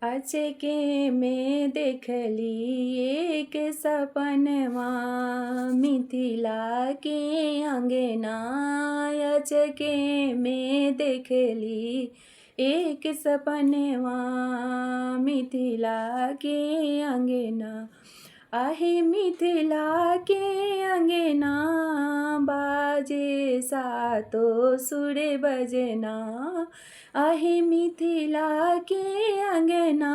अचके में देखली एक सपनवा मिथिला के अंगना। अचके में देखली एक सपनवा मिथिला के अंगना। आहे मिथिला के अंगना बाजे सातो सुर बजना। आहे मिथिला के अंगना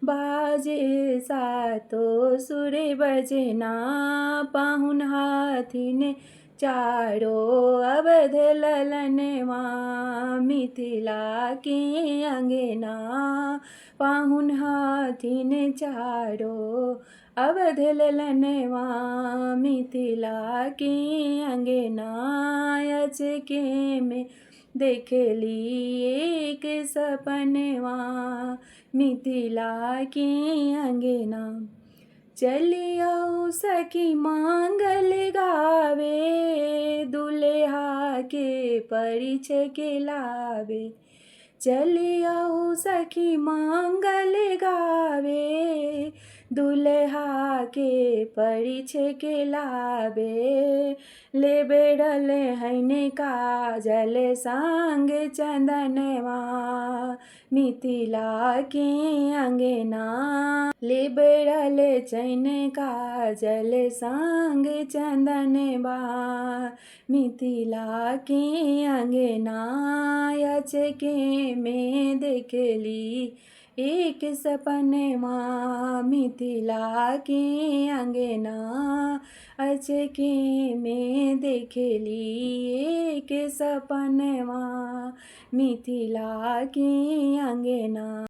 बाजे सातो सुर बजना। पाहुन हाथिन चारो अवध ललनवा मिथिला के अंगना। पाहुन हाथिन चारो अवध ललनवा मिथिला के अंगना। अचके में देखली एक सपनवा मिथिला के अंगना। चलियो सखी मांगल गावे दुल्हा के परिछे के लावे। चलियो सखी मांगल गावे दुल्हा के परिछे के लावे। ले बेड़ल हईने काजल संग चंदनवा मिथिला के अंगना। ले बेड़ल चैन काजल संग चंदनवा मिथिला के अंगना। अचके में देखली एक सपनवा मिथिला के अंगना। अचके में देखली एक सपनवा मिथिला के अंगना।